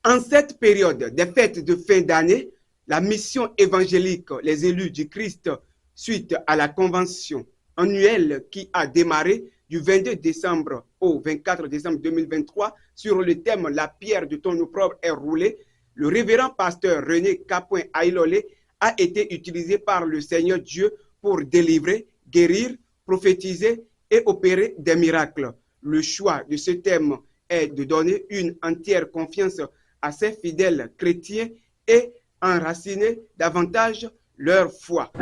En cette période des fêtes de fin d'année, la mission évangélique Les élus du Christ, suite à la convention annuelle qui a démarré du 22 décembre au 24 décembre 2023 sur le thème « La pierre de ton opprobre est roulée », le révérend pasteur René Capoin Aïlolé a été utilisé par le Seigneur Dieu pour délivrer, guérir, prophétiser et opérer des miracles. Le choix de ce thème est de donner une entière confiance à ces fidèles chrétiens et enraciner davantage leur foi.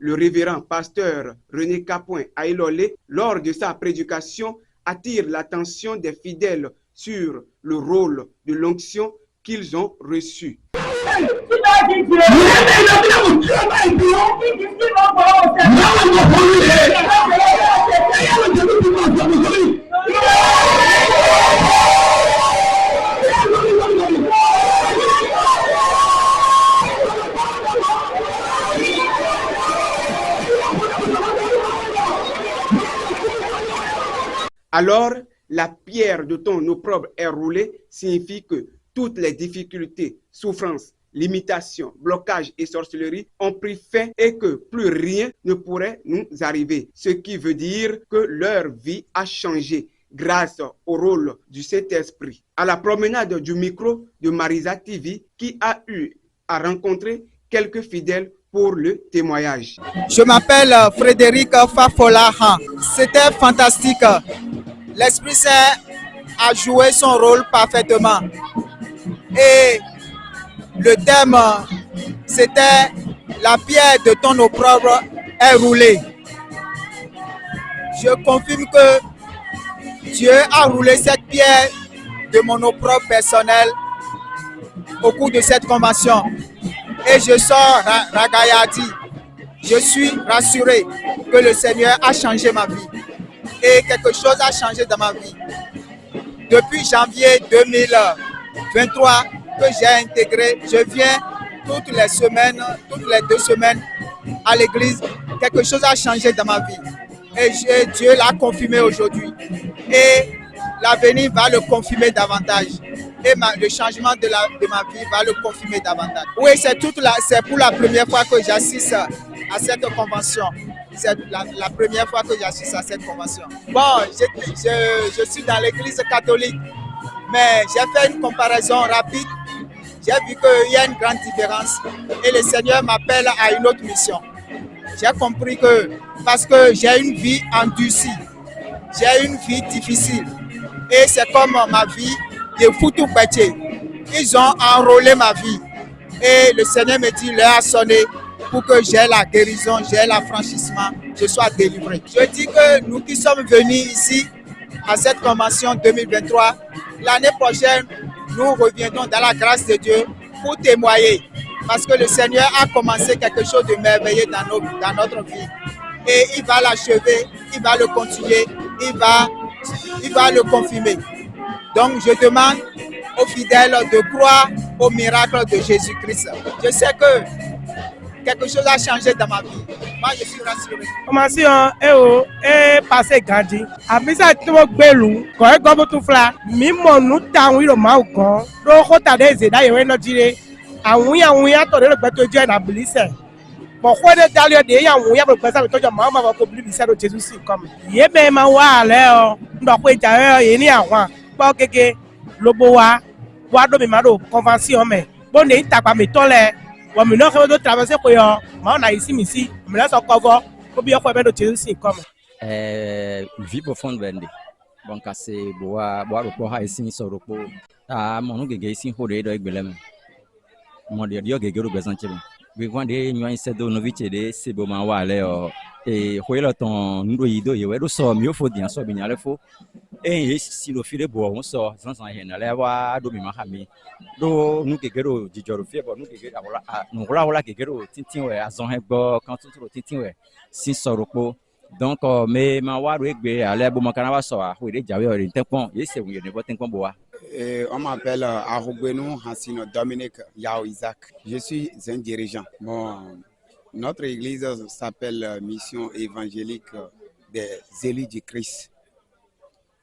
Le révérend pasteur René Capoin Aïlolé, lors de sa prédication, attire l'attention des fidèles sur le rôle de l'onction qu'ils ont reçu. Alors, la pierre de ton opprobre est roulée signifie que toutes les difficultés, souffrances, limitations, blocages et sorcelleries ont pris fin et que plus rien ne pourrait nous arriver. Ce qui veut dire que leur vie a changé grâce au rôle du Saint-Esprit. À la promenade du micro de Marisa TV qui a eu à rencontrer quelques fidèles pour le témoignage. Je m'appelle Frédéric Fafolahan. C'était fantastique. L'Esprit Saint a joué son rôle parfaitement. Et le thème, c'était la pierre de ton opprobre est roulée. Je confirme que Dieu a roulé cette pierre de mon opprobre personnel au cours de cette convention. Et je sors ragayadi. Je suis rassuré que le Seigneur a changé ma vie. Et quelque chose a changé dans ma vie. Depuis janvier 2023 que j'ai intégré, je viens toutes les semaines, toutes les 2 semaines à l'église. Quelque chose a changé dans ma vie. Et Dieu l'a confirmé aujourd'hui. Et l'avenir va le confirmer davantage. Et le changement de ma vie va le confirmer davantage. Oui, c'est pour la première fois que j'assiste à cette convention. C'est la première fois que j'assiste à cette convention. Bon, je suis dans l'église catholique, mais j'ai fait une comparaison rapide. J'ai vu qu'il y a une grande différence et le Seigneur m'appelle à une autre mission. J'ai compris que parce que j'ai une vie endurcie, j'ai une vie difficile et c'est comme ma vie de Foutou Bétier. Ils ont enrôlé ma vie et le Seigneur me dit, l'heure a sonné pour que j'ai la guérison, j'ai l'affranchissement, je sois délivré. Je dis que nous qui sommes venus ici à cette convention 2023, l'année prochaine, nous reviendrons dans la grâce de Dieu pour témoigner. Parce que le Seigneur a commencé quelque chose de merveilleux dans notre vie. Et il va l'achever, il va le continuer, il va le confirmer. Donc je demande aux fidèles de croire au miracle de Jésus-Christ. Je sais que quelque chose a changé dans ma vie. Moi, je suis rassuré. Commençons et passer Gandhi. Après ça, tu vas belou. Quand tu vas tout faire, mimo nous t'as eu le mal con. Donc, tu as des aides à y aller dire. Ah oui, tu as le bateau de la blisse. Pourquoi tu as le dia oui, après ça, tu as maman va publier ça de Jésus comme. Yé ben ma wa là, donc ouais, tu as yéni à moi. Pas que le bois, bois de maro convention mais bon, tu as pas mes tolères. Wa mi no ke do traverser ko yo ma na isi misi mi la so cover ko bi ko be do Jésus comme vie profonde vende bon ka se boa ro ko ha isi so ro ko ta mo no gege isi ho de do egbelem mo de dio gege ro besan chebe bi kwa de nyo se do no viche de se bo ma wa le o e ho ile ton ndo yi do ye we do so mi o fo dian so bi nya le fo e si lo fi de bo won so san san he na le wa do mi ma ha mi do nu gegero jijoro fie bo nu gegero awla nu wala gegero tintin we azon he gbo kan tun tro tintin we sin soro po Donc, mais ma wa regbe ale bo makana wa so a we jawe ori ntekpon ye se wi ne bo tenkpon bo wa. On m'appelle Arugbenou Hassino Dominique Yao Isaac. Je suis un dirigeant. Bon, notre église s'appelle Mission évangélique des élus du Christ.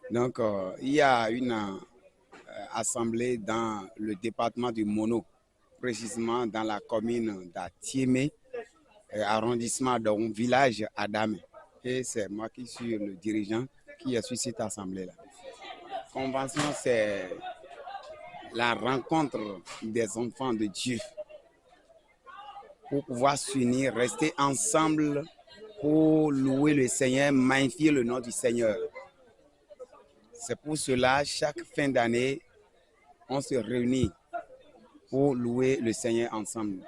Donc, il y a une assemblée dans le département du Mono, précisément dans la commune d'Atiémé, arrondissement d'un village Adame. Et c'est moi qui suis le dirigeant qui suis cette assemblée-là. Convention, c'est la rencontre des enfants de Dieu pour pouvoir s'unir, rester ensemble pour louer le Seigneur, magnifier le nom du Seigneur. C'est pour cela, chaque fin d'année, on se réunit pour louer le Seigneur ensemble.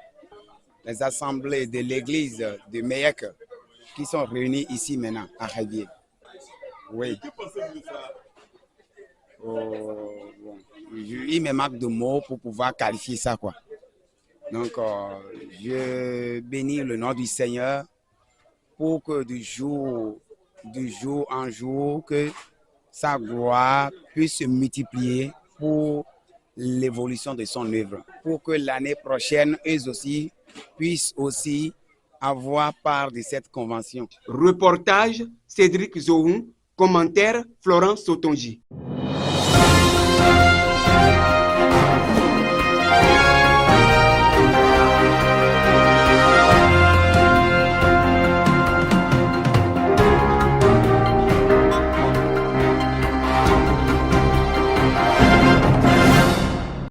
Les assemblées de l'église de Meyek qui sont réunies ici maintenant à Rivière. Oui. Il me manque de mots pour pouvoir qualifier ça, quoi. Donc, je bénis le nom du Seigneur pour que du jour en jour, que sa gloire puisse se multiplier pour l'évolution de son œuvre. Pour que l'année prochaine, eux aussi, puissent aussi avoir part de cette convention. Reportage Cédric Zohou, commentaire Florence Sotonji.